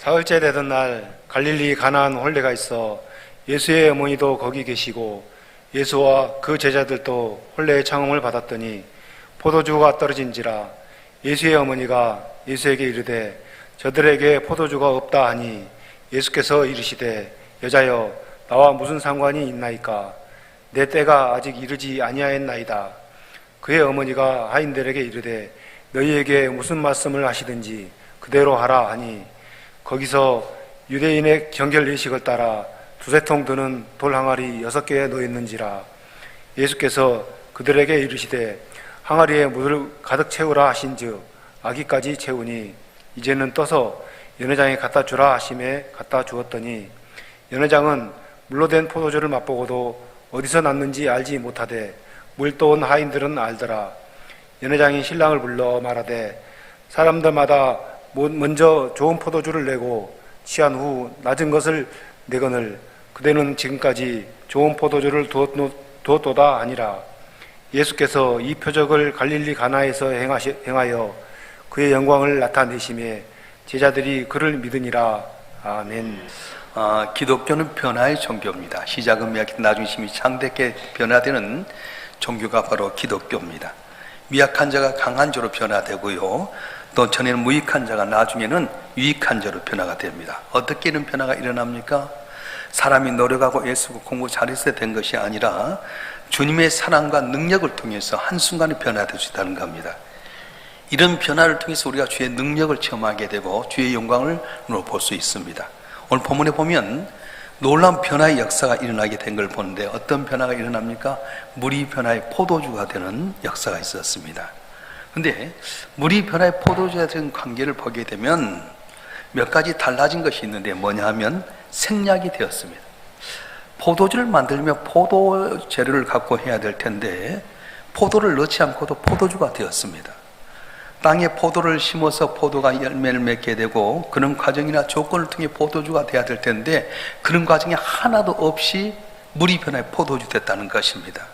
사흘째 되던 날 갈릴리 가나안 혼례가 있어 예수의 어머니도 거기 계시고 예수와 그 제자들도 혼례의 청음을 받았더니 포도주가 떨어진지라. 예수의 어머니가 예수에게 이르되 저들에게 포도주가 없다 하니 예수께서 이르시되 여자여 나와 무슨 상관이 있나이까? 내 때가 아직 이르지 아니하였나이다. 그의 어머니가 하인들에게 이르되 너희에게 무슨 말씀을 하시든지 그대로 하라 하니 거기서 유대인의 정결 예식을 따라 두세 통 드는 돌 항아리 6개에 놓였는지라. 예수께서 그들에게 이르시되 항아리에 물을 가득 채우라 하신즉 아기까지 채우니 이제는 떠서 연회장에 갖다 주라 하심에 갖다 주었더니 연회장은 물로 된 포도주를 맛보고도 어디서 났는지 알지 못하되 물 떠온 하인들은 알더라. 연회장이 신랑을 불러 말하되 사람들마다 먼저 좋은 포도주를 내고 취한 후 낮은 것을 내거늘 그대는 지금까지 좋은 포도주를 두었도다 하니라. 예수께서 이 표적을 갈릴리 가나에서 행하여 그의 영광을 나타내심에 제자들이 그를 믿으니라. 아멘. 기독교는 변화의 종교입니다. 시작은 미약해 나중심이 창대케 변화되는 종교가 바로 기독교입니다. 미약한 자가 강한 자로 변화되고요, 또 전에는 무익한 자가 나중에는 유익한 자로 변화가 됩니다. 어떻게 이런 변화가 일어납니까? 사람이 노력하고 애쓰고 공부 잘해서 된 것이 아니라 주님의 사랑과 능력을 통해서 한순간에 변화될 수 있다는 겁니다. 이런 변화를 통해서 우리가 주의 능력을 체험하게 되고 주의 영광을 볼 수 있습니다. 오늘 본문에 보면 놀라운 변화의 역사가 일어나게 된 걸 보는데 어떤 변화가 일어납니까? 물이 변화의 포도주가 되는 역사가 있었습니다. 그런데 물이 변화의 포도주가 되는 관계를 보게 되면 몇 가지 달라진 것이 있는데 뭐냐 하면 생략이 되었습니다. 포도주를 만들면 포도 재료를 갖고 해야 될 텐데 포도를 넣지 않고도 포도주가 되었습니다. 땅에 포도를 심어서 포도가 열매를 맺게 되고 그런 과정이나 조건을 통해 포도주가 돼야 될 텐데 그런 과정이 하나도 없이 물이 변화해 포도주 됐다는 것입니다.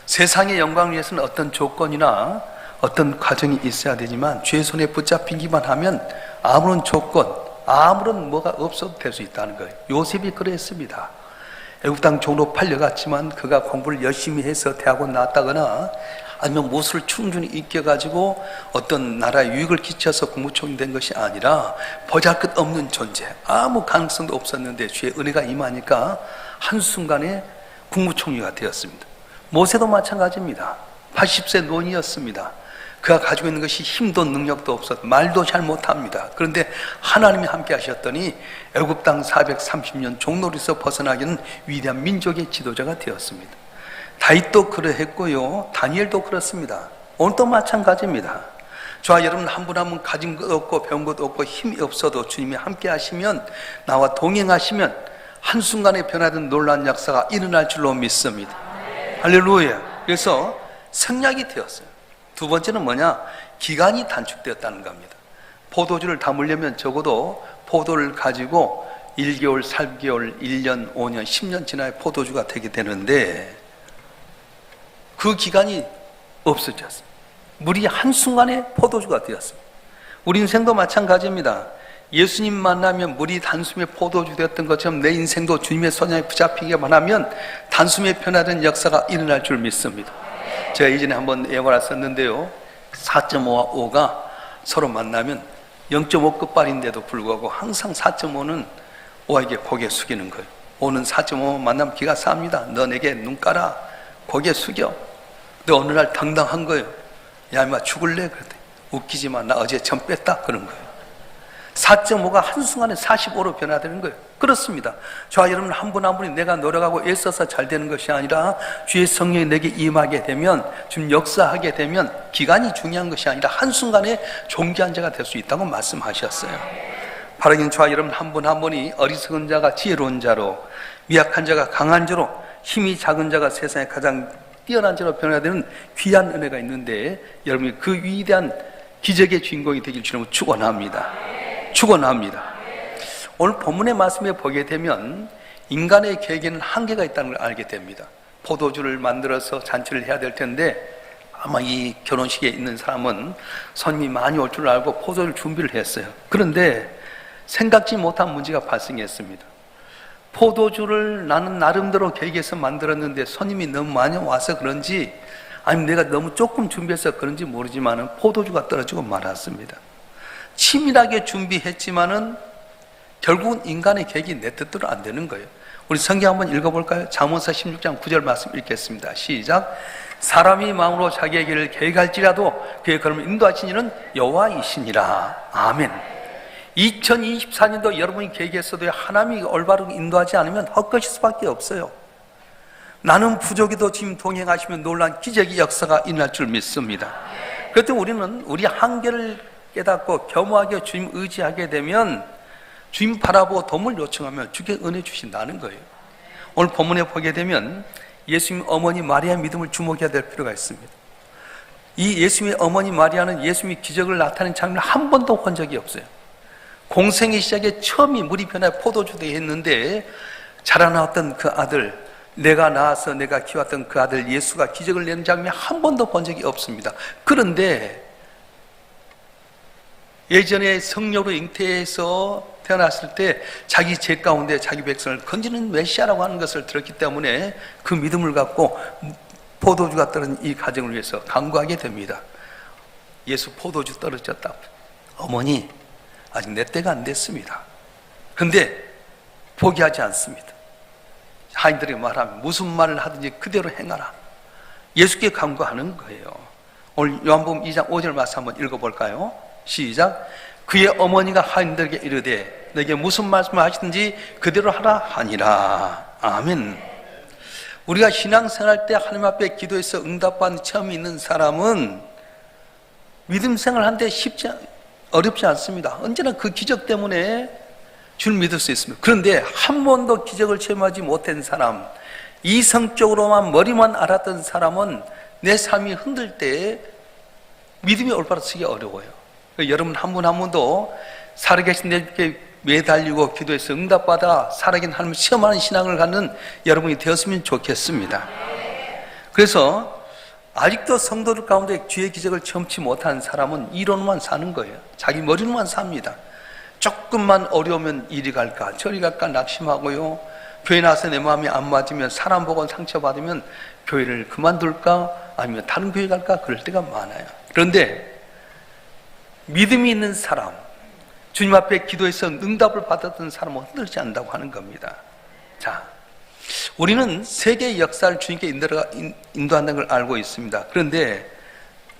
세상의 영광을 위해서는 어떤 조건이나 어떤 과정이 있어야 되지만 주의 손에 붙잡히기만 하면 아무런 조건, 아무런 뭐가 없어도 될 수 있다는 거예요. 요셉이 그랬습니다. 애굽 땅 종로 팔려갔지만 그가 공부를 열심히 해서 대학원 나왔다거나 아니면 무술을 충분히 익혀가지고 어떤 나라에 유익을 끼쳐서 국무총리 된 것이 아니라 보잘것없는 존재, 아무 가능성도 없었는데 주의 은혜가 임하니까 한순간에 국무총리가 되었습니다. 모세도 마찬가지입니다. 80세 노인이었습니다. 그가 가지고 있는 것이 힘도 능력도 없었고 말도 잘 못합니다. 그런데 하나님이 함께 하셨더니 애굽 땅 430년 종노릇에서 벗어나기는 위대한 민족의 지도자가 되었습니다. 다윗도 그러했고요, 다니엘도 그렇습니다. 오늘도 마찬가지입니다. 저와 여러분 한 분 한 분 가진 것 없고 배운 것 없고 힘이 없어도 주님이 함께 하시면, 나와 동행하시면 한순간에 변화된 놀라운 역사가 일어날 줄로 믿습니다. 할렐루야. 그래서 생략이 되었어요. 두 번째는 뭐냐? 기간이 단축되었다는 겁니다. 포도주를 담으려면 적어도 포도를 가지고 1개월, 3개월, 1년, 5년, 10년 지나야 포도주가 되게 되는데 그 기간이 없어졌어요. 물이 한순간에 포도주가 되었습니다. 우리 인생도 마찬가지입니다. 예수님 만나면 물이 단숨에 포도주 되었던 것처럼 내 인생도 주님의 손에 붙잡히기만 하면 단숨에 변화된 역사가 일어날 줄 믿습니다. 제가 예전에 한번 예화를 썼는데요, 4.5와 5가 서로 만나면 0.5 끝발인데도 불구하고 항상 4.5는 5에게 고개 숙이는 거예요. 5는 4.5 만나면 기가 쌉니다. 너 내게 눈 깔아, 고개 숙여. 근데 어느 날 당당한 거예요. 야 임마 죽을래? 그랬더니 웃기지 마, 나 어제 점 뺐다. 그런 거예요. 4.5가 한순간에 45로 변화되는 거예요. 그렇습니다. 저와 여러분 한 분 한 분이 내가 노력하고 애써서 잘 되는 것이 아니라 주의 성령이 내게 임하게 되면, 지금 역사하게 되면 기간이 중요한 것이 아니라 한순간에 존귀한 자가 될 수 있다고 말씀하셨어요. 바라긴 저와 여러분 한 분 한 분이 어리석은 자가 지혜로운 자로, 미약한 자가 강한 자로, 힘이 작은 자가 세상에 가장 뛰어난 자로 변화되는 귀한 은혜가 있는데 여러분이 그 위대한 기적의 주인공이 되길 주님을 축원합니다. 축원합니다. 오늘 본문의 말씀에 보게 되면 인간의 계획에는 한계가 있다는 걸 알게 됩니다. 포도주를 만들어서 잔치를 해야 될 텐데 아마 이 결혼식에 있는 사람은 손님이 많이 올 줄 알고 포도주를 준비를 했어요. 그런데 생각지 못한 문제가 발생했습니다. 포도주를 나는 나름대로 계획해서 만들었는데 손님이 너무 많이 와서 그런지, 아니면 내가 너무 조금 준비해서 그런지 모르지만은 포도주가 떨어지고 말았습니다. 치밀하게 준비했지만은 결국은 인간의 계획이 내 뜻대로 안 되는 거예요. 우리 성경 한번 읽어볼까요? 잠언서 16장 9절 말씀 읽겠습니다. 시작. 사람이 마음으로 자기의 길을 계획할지라도 그의 걸음을 인도하신 이는 여호와이시니라. 아멘. 2024년도 여러분이 계획했어도 하나님이 올바르게 인도하지 않으면 헛것일 수밖에 없어요. 나는 부족해도 주님 동행하시면 놀라운 기적의 역사가 일어날 줄 믿습니다. 그럴 때 우리는 우리 한계를 깨닫고 겸허하게 주님 의지하게 되면 주님 바라보고 도움을 요청하면 주께 은혜 주신다는 거예요. 오늘 본문에 보게 되면 예수님 어머니 마리아의 믿음을 주목해야 될 필요가 있습니다. 이 예수님의 어머니 마리아는 예수님이 기적을 나타낸 장면을 한 번도 본 적이 없어요. 공생의 시작에 처음이 물이 변해 포도주도 했는데 자라나왔던 그 아들, 내가 낳아서 내가 키웠던 그 아들 예수가 기적을 내는 장면 한 번도 본 적이 없습니다. 그런데 예전에 성녀로 잉태해서 태어났을 때 자기 죄 가운데 자기 백성을 건지는 메시아라고 하는 것을 들었기 때문에 그 믿음을 갖고 포도주가 떨어진 이 가정을 위해서 간구하게 됩니다. 예수 포도주 떨어졌다. 어머니, 아직 내 때가 안 됐습니다. 그런데 포기하지 않습니다. 하인들에게 말하면 무슨 말을 하든지 그대로 행하라. 예수께 간구하는 거예요. 오늘 요한복음 2장 5절 말씀 한번 읽어볼까요? 시작. 그의 어머니가 하인들에게 이르되 너에게 무슨 말씀을 하시든지 그대로 하라 하니라. 아멘. 우리가 신앙생활 때 하나님 앞에 기도해서 응답받는 체험이 있는 사람은 믿음 생활하는데 어렵지 않습니다. 언제나 그 기적 때문에 주를 믿을 수 있습니다. 그런데 한 번도 기적을 체험하지 못한 사람, 이성적으로만 머리만 알았던 사람은 내 삶이 흔들 때 믿음이 올바로 서기 어려워요. 여러분 한 분 한 분도 살아계신 내주께 매달리고 기도해서 응답받아 살아계신 하나님을 시험하는 신앙을 갖는 여러분이 되었으면 좋겠습니다. 그래서 아직도 성도들 가운데 주의 기적을 체험치 못한 사람은 이론만 사는 거예요. 자기 머리로만 삽니다. 조금만 어려우면 이리 갈까 저리 갈까 낙심하고요. 교회 나와서 내 마음이 안 맞으면, 사람 보고 상처받으면 교회를 그만둘까 아니면 다른 교회 갈까 그럴 때가 많아요. 그런데 믿음이 있는 사람, 주님 앞에 기도해서 응답을 받았던 사람은 흔들지 않는다고 하는 겁니다. 자, 우리는 세계의 역사를 주님께 인도한다는 걸 알고 있습니다. 그런데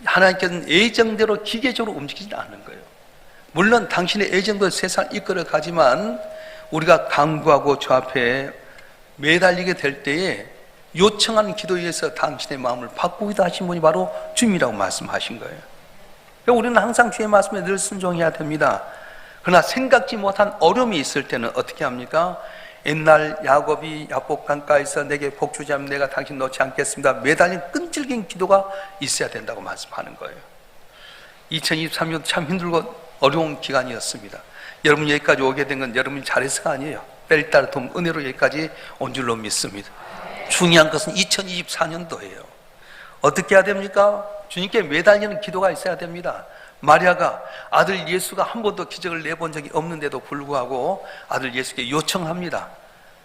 하나님께서는 예정대로 기계적으로 움직이지 않는 거예요. 물론 당신의 예정대로 세상을 이끌어 가지만 우리가 간구하고 주 앞에 매달리게 될 때에 요청하는 기도에 의해서 당신의 마음을 바꾸기도 하신 분이 바로 주님이라고 말씀하신 거예요. 우리는 항상 주의 말씀에 늘 순종해야 됩니다. 그러나 생각지 못한 어려움이 있을 때는 어떻게 합니까? 옛날 야곱이 야복 강가에서 내게 복 주지 않으면 내가 당신 놓지 않겠습니다. 매달린 끈질긴 기도가 있어야 된다고 말씀하는 거예요. 2023년 참 힘들고 어려운 기간이었습니다. 여러분 여기까지 오게 된 건 여러분이 잘해서가 아니에요. 때를 따라 도움 은혜로 여기까지 온 줄로 믿습니다. 중요한 것은 2024년도예요. 어떻게 해야 됩니까? 주님께 매달리는 기도가 있어야 됩니다. 마리아가 아들 예수가 한 번도 기적을 내본 적이 없는데도 불구하고 아들 예수께 요청합니다.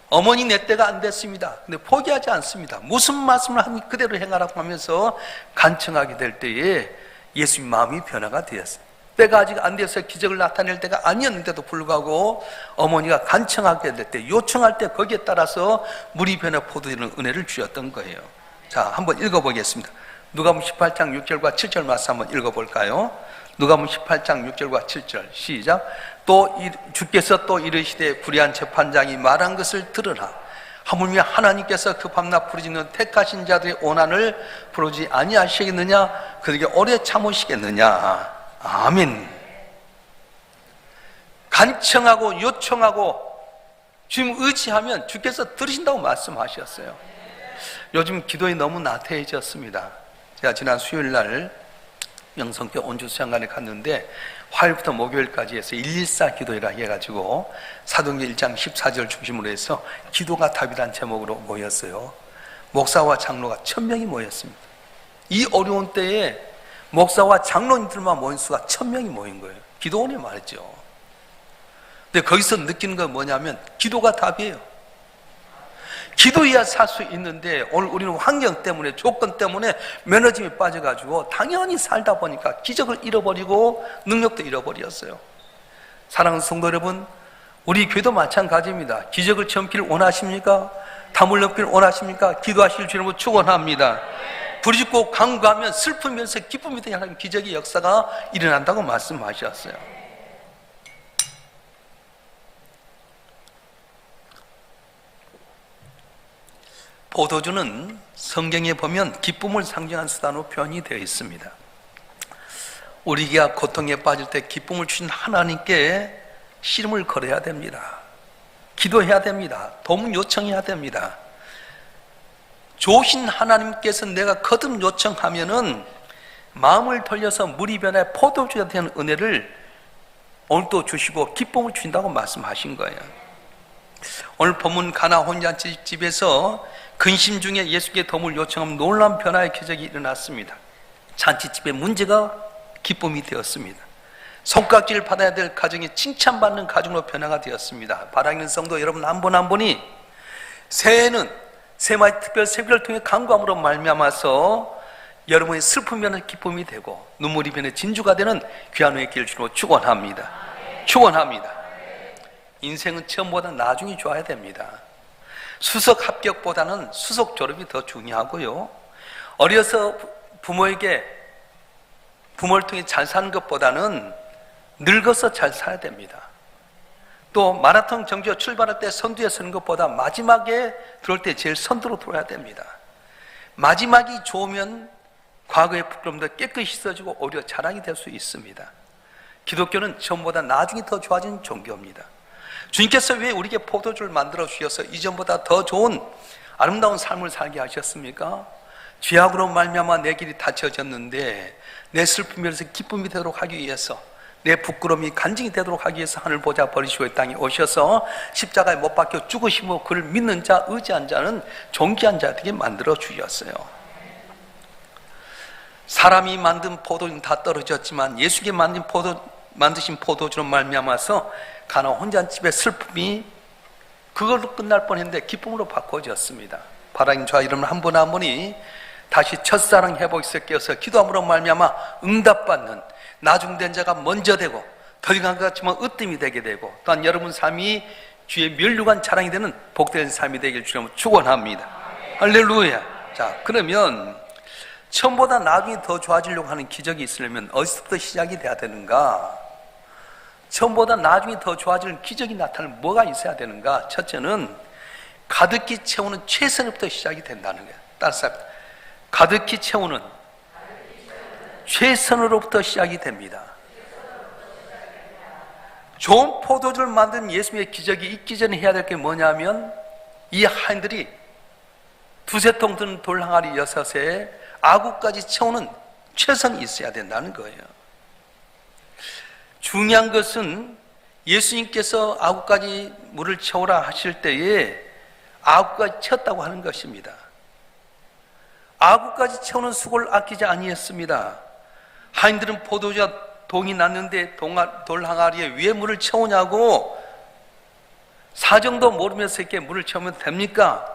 어머니 내 때가 안 됐습니다. 근데 포기하지 않습니다. 무슨 말씀을 하니 그대로 행하라고 하면서 간청하게 될 때에 예수님 마음이 변화가 되었어요. 때가 아직 안 돼서 기적을 나타낼 때가 아니었는데도 불구하고 어머니가 간청하게 될 때, 요청할 때 거기에 따라서 물이 변해 포도주는 은혜를 주셨던 거예요. 자, 한번 읽어보겠습니다. 누가복음 18장 6절과 7절 말씀 한번 읽어볼까요? 누가복음 18장 6절과 7절 시작. 또 주께서 또 이르시되 불의한 재판장이 말한 것을 들으라. 하물며 하나님께서 그 밤낮 부르짖는 택하신 자들의 원한을 부르지 아니하시겠느냐? 그들에게 오래 참으시겠느냐? 아멘. 간청하고 요청하고 주님 의지하면 주께서 들으신다고 말씀하셨어요. 요즘 기도에 너무 나태해졌습니다. 제가 지난 수요일 날 명성교 온주수양관에 갔는데 화요일부터 목요일까지 해서 114 기도회라 해가지고 사도행전 1장 14절 중심으로 해서 기도가 답이란 제목으로 모였어요. 목사와 장로가 1000명이 모였습니다. 이 어려운 때에 목사와 장로님들만 모인 수가 1000명이 모인 거예요. 기도원이 말이죠. 근데 거기서 느끼는 건 뭐냐면 기도가 답이에요. 기도해야 살 수 있는데 오늘 우리는 환경 때문에, 조건 때문에 매너짐에 빠져가지고 당연히 살다 보니까 기적을 잃어버리고 능력도 잃어버렸어요. 사랑하는 성도 여러분, 우리 교회도 마찬가지입니다. 기적을 체험기를 원하십니까? 담을 넘기를 원하십니까? 기도하실 주님을 축원합니다. 부르짖고 간구하면 슬프면서 기쁨이 되는 하나님 기적의 역사가 일어난다고 말씀하셨어요. 포도주는 성경에 보면 기쁨을 상징하는 수단으로 표현이 되어 있습니다. 우리가 고통에 빠질 때 기쁨을 주신 하나님께 씨름을 걸어야 됩니다. 기도해야 됩니다. 도움 요청해야 됩니다. 좋으신 하나님께서 내가 거듭 요청하면은 마음을 돌려서 물이 변해 포도주가 되는 은혜를 오늘도 주시고 기쁨을 주신다고 말씀하신 거예요. 오늘 본문 가나 혼잔치집에서 근심 중에 예수께 도움을 요청하면 놀라운 변화의 기적이 일어났습니다. 잔치집의 문제가 기쁨이 되었습니다. 손깍지를 받아야 될 가정이 칭찬받는 가정으로 변화가 되었습니다. 바라기는 성도 여러분 한 분 한 분이 새해에는 새마의 특별 세비를 통해 간구함으로 말미암아서 여러분의 슬픔이 변해 기쁨이 되고 눈물이 변해 진주가 되는 귀한 은혜의 길을 주로 축원합니다. 축원합니다. 인생은 처음보다 나중이 좋아야 됩니다. 수석 합격보다는 수석 졸업이 더 중요하고요. 어려서 부모를 통해 잘 사는 것보다는 늙어서 잘 살아야 됩니다. 또 마라톤 경주에 출발할 때 선두에 서는 것보다 마지막에 들어올 때 제일 선두로 돌아야 됩니다. 마지막이 좋으면 과거의 부끄럼도 깨끗이 씻어지고 오히려 자랑이 될 수 있습니다. 기독교는 처음보다 나중이 더 좋아진 종교입니다. 주님께서 왜 우리에게 포도주를 만들어 주셔서 이전보다 더 좋은 아름다운 삶을 살게 하셨습니까? 죄악으로 말미암아 내 길이 닫혀졌는데 내 슬픔에서 기쁨이 되도록 하기 위해서, 내 부끄러움이 간증이 되도록 하기 위해서 하늘 보좌 버리시고 이 땅에 오셔서 십자가에 못 박혀 죽으시고 그를 믿는 자, 의지한 자는 존귀한 자들에게 만들어 주셨어요. 사람이 만든 포도주는 다 떨어졌지만 예수께 만드신 포도주로 말미암아서 가나 혼잔집의 슬픔이 그걸로 끝날 뻔했는데 기쁨으로 바꿔졌습니다. 바라긴 저와 여러분 한 분 한 분이 다시 첫사랑 회복에서 깨어서 기도함으로 말미암아 응답받는 나중된 자가 먼저 되고 덜 간 것 같지만 으뜸이 되게 되고 또한 여러분 삶이 주의 면류관 자랑이 되는 복된 삶이 되길 주님으로 축원합니다. 할렐루야. 자, 그러면 처음보다 나중에 더 좋아지려고 하는 기적이 있으려면 어디서부터 시작이 돼야 되는가? 처음보다 나중에 더 좋아지는 기적이 나타나는 뭐가 있어야 되는가? 첫째는 가득히 채우는 최선부터 시작이 된다는 거예요. 따라서 가득히 채우는 최선으로부터 시작이 됩니다. 좋은 포도주를 만든 예수님의 기적이 있기 전에 해야 될 게 뭐냐면 이 하인들이 두세 통 든 돌 항아리 6에 아구까지 채우는 최선이 있어야 된다는 거예요. 중요한 것은 예수님께서 아구까지 물을 채우라 하실 때에 아구까지 채웠다고 하는 것입니다. 아구까지 채우는 수고를 아끼지 아니했습니다. 하인들은 포도주가 동이 났는데 돌 항아리에 왜 물을 채우냐고 사정도 모르면서 이렇게 물을 채우면 됩니까?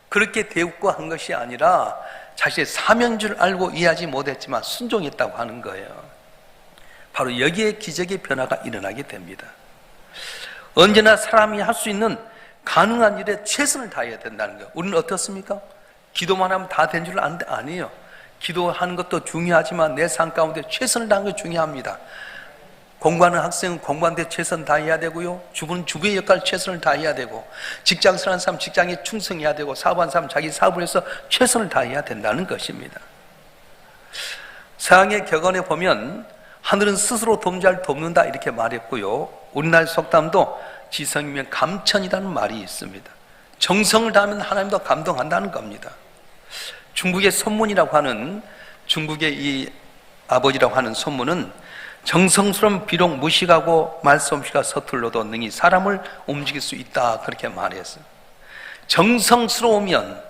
그렇게 대우고 한 것이 아니라 자신의 사명인 줄 알고 이해하지 못했지만 순종했다고 하는 거예요. 바로 여기에 기적의 변화가 일어나게 됩니다. 언제나 사람이 할 수 있는 가능한 일에 최선을 다해야 된다는 거예요. 우리는 어떻습니까? 기도만 하면 다 된 줄 아는데 아니에요. 기도하는 것도 중요하지만 내 삶 가운데 최선을 다하는 게 중요합니다. 공부하는 학생은 공부하는 데 최선 다해야 되고요. 주부는 주부의 역할 최선을 다해야 되고, 직장 생활하는 사람 직장에 충성해야 되고, 사업하는 사람 자기 사업을 해서 최선을 다해야 된다는 것입니다. 서양의 격언에 보면 하늘은 스스로 돕자를 돕는다 이렇게 말했고요. 우리나라 속담도 지성이면 감천이라는 말이 있습니다. 정성을 다하면 하나님도 감동한다는 겁니다. 중국의 선문이라고 하는, 중국의 이 아버지라고 하는 선문은 정성스러운 비록 무식하고 말솜씨가 서툴러도 능히 사람을 움직일 수 있다 그렇게 말했어요. 정성스러우면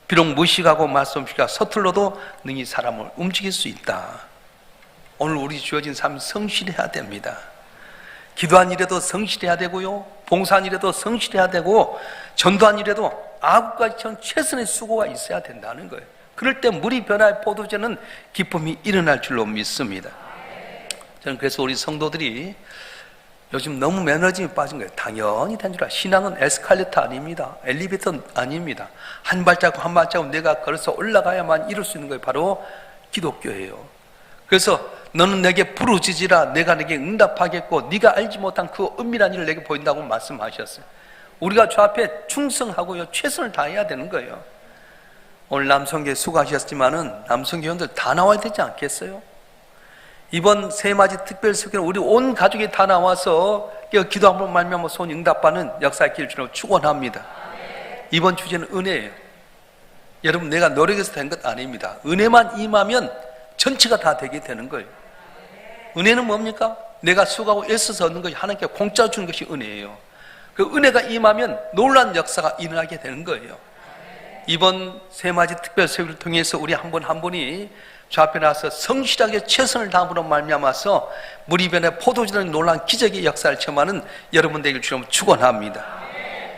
비록 무식하고 말솜씨가 서툴러도 능히 사람을 움직일 수 있다. 오늘 우리 주어진 삶 성실해야 됩니다. 기도한 일에도 성실해야 되고요, 봉사한 일에도 성실해야 되고, 전도한 일에도 아구까지 채운 최선의 수고가 있어야 된다는 거예요. 그럴 때 물이 변화의 포도주는 기쁨이 일어날 줄로 믿습니다. 저는 그래서 우리 성도들이 요즘 너무 매너즘이 빠진 거예요. 당연히 된 줄 알아요. 신앙은 에스컬레이터 아닙니다. 엘리베이터 아닙니다. 한 발자국 한 발자국 내가 걸어서 올라가야만 이룰 수 있는 거예요. 바로 기독교예요. 그래서 너는 내게 부르짖으라 내가 내게 응답하겠고 네가 알지 못한 그 은밀한 일을 내게 보인다고 말씀하셨어요. 우리가 저 앞에 충성하고요, 최선을 다해야 되는 거예요. 오늘 남성교회 수고하셨지만은 남성교회원들 다 나와야 되지 않겠어요? 이번 새해맞이 특별수교는 우리 온 가족이 다 나와서 기도 한번 말미암아 소원 응답받는 역사의 길을 주로 축원합니다. 이번 주제는 은혜예요. 여러분, 내가 노력해서 된 것 아닙니다. 은혜만 임하면 전체가 다 되게 되는 거예요. 은혜는 뭡니까? 내가 수고하고 애써서 얻는 것이 하나님께 공짜 주는 것이 은혜예요. 그 은혜가 임하면 놀라운 역사가 일어나게 되는 거예요. 이번 새해맞이 특별수교를 통해서 우리 한 분 한 분이 저 앞에 나와서 성실하게 최선을 다함으로 말미암아서 물이 변해 포도주는 놀라운 기적의 역사를 체험하는 여러분 되길 주로 축원합니다.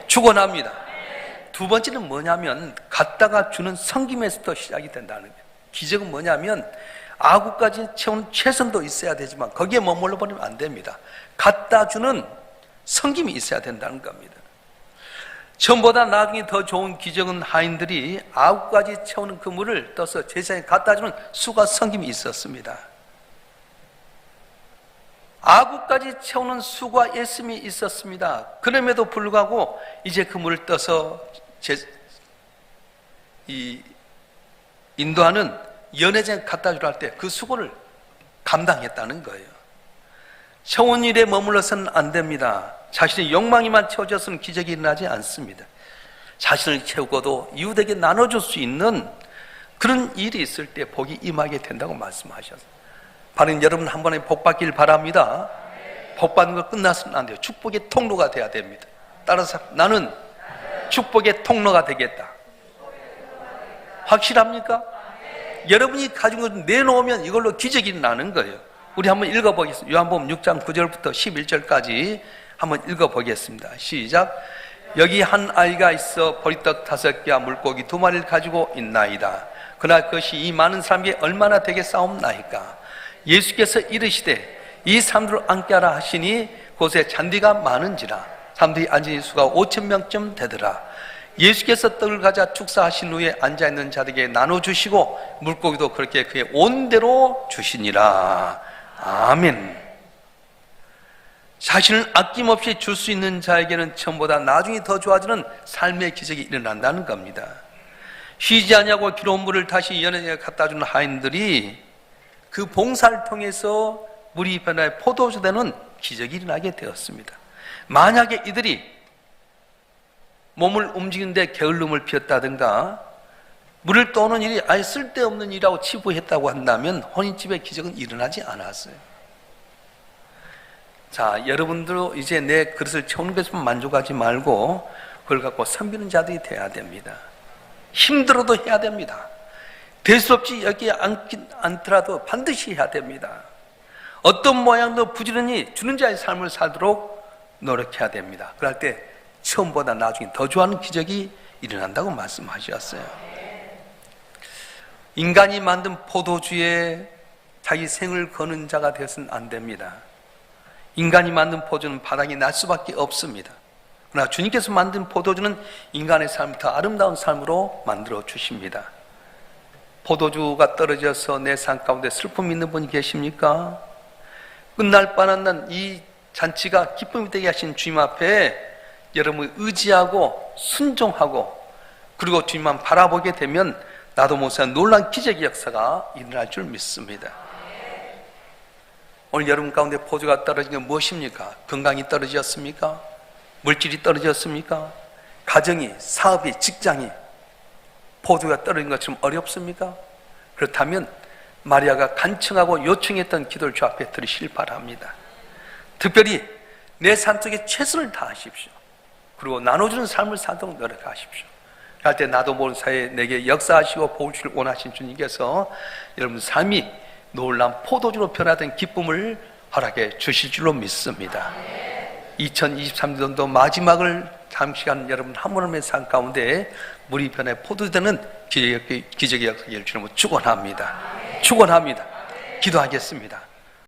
축원합니다. 두 번째는 뭐냐면 갖다가 주는 섬김에서부터 시작이 된다는 거예요. 기적은 뭐냐면 아구까지 채운 최선도 있어야 되지만 거기에 머물러 버리면 안 됩니다. 갖다 주는 섬김이 있어야 된다는 겁니다. 처음보다 나중에 더 좋은 기적은 하인들이 아구까지 채우는 그 물을 떠서 제사장에 갖다 주는 수가 섬김이 있었습니다. 아구까지 채우는 수가 예수님이 있었습니다. 그럼에도 불구하고 이제 그 물을 떠서 인도하는 연회장에 갖다 주라 할 때 그 수고를 감당했다는 거예요. 채운 일에 머물러서는 안 됩니다. 자신의 욕망이만 채워져서는 기적이 일어나지 않습니다. 자신을 채우고도 이웃에게 나눠줄 수 있는 그런 일이 있을 때 복이 임하게 된다고 말씀하셨어요. 바로 여러분 한 번에 복 받길 바랍니다. 복 받는 거 끝나서는 안 돼요. 축복의 통로가 돼야 됩니다. 따라서 나는 축복의 통로가 되겠다. 확실합니까? 여러분이 가진 걸 내놓으면 이걸로 기적이 일어나는 거예요. 우리 한번 읽어보겠습니다. 요한복음 6장 9절부터 11절까지 한번 읽어보겠습니다. 시작. 여기 한 아이가 있어 보리떡 5개와 물고기 2마리를 가지고 있나이다. 그러나 그것이 이 많은 사람에게 얼마나 되겠사옵나이까. 예수께서 이르시되 이 사람들을 앉게 하라 하시니 곳에 잔디가 많은지라 사람들이 앉은 수가 5,000명쯤 되더라. 예수께서 떡을 가져 축사하신 후에 앉아있는 자들에게 나눠주시고 물고기도 그렇게 그의 온대로 주시니라. 아멘. 자신을 아낌없이 줄 수 있는 자에게는 처음보다 나중에 더 좋아지는 삶의 기적이 일어난다는 겁니다. 쉬지 않냐고 기로운 물을 다시 연회장에 갖다 주는 하인들이 그 봉사를 통해서 물이 변화해 포도주 되는 기적이 일어나게 되었습니다. 만약에 이들이 몸을 움직이는데 게을름을 피웠다든가 물을 떠오는 일이 아예 쓸데없는 일이라고 치부했다고 한다면 혼인집의 기적은 일어나지 않았어요. 자, 여러분들도 이제 내 그릇을 채우는 것에만 만족하지 말고 그걸 갖고 섬기는 자들이 돼야 됩니다. 힘들어도 해야 됩니다. 될 수 없이 여기 않더라도 반드시 해야 됩니다. 어떤 모양도 부지런히 주는 자의 삶을 살도록 노력해야 됩니다. 그럴 때 처음보다 나중에 더 좋아하는 기적이 일어난다고 말씀하셨어요. 인간이 만든 포도주에 자기 생을 거는 자가 되어서는 안 됩니다. 인간이 만든 포도주는 바닥이 날 수밖에 없습니다. 그러나 주님께서 만든 포도주는 인간의 삶을 더 아름다운 삶으로 만들어 주십니다. 포도주가 떨어져서 내 삶 가운데 슬픔이 있는 분이 계십니까? 끝날 뻔한 이 잔치가 기쁨이 되게 하신 주님 앞에 여러분이 의지하고 순종하고 그리고 주님만 바라보게 되면 나도 못한 놀라운 기적의 역사가 일어날 줄 믿습니다. 오늘 여러분 가운데 포도가 떨어진 건 무엇입니까? 건강이 떨어졌습니까? 물질이 떨어졌습니까? 가정이, 사업이, 직장이 포도가 떨어진 것처럼 어렵습니까? 그렇다면 마리아가 간청하고 요청했던 기도를 주 앞에 드리시길 바랍니다. 특별히 내 삶 속에 최선을 다하십시오. 그리고 나눠주는 삶을 살도록 노력하십시오. 할 때 나도 모르는 사이에 내게 역사하시고 복을 주길 원하신 주님께서 여러분 삶이 놀라운 포도주로 변화된 기쁨을 허락해 주실 줄로 믿습니다. 2023년도 마지막을 잠시간 여러분 한 분의 삶 가운데 물이 변해 포도되는 기적의 역사가 될 줄로 축원합니다. 축원합니다. 기도하겠습니다.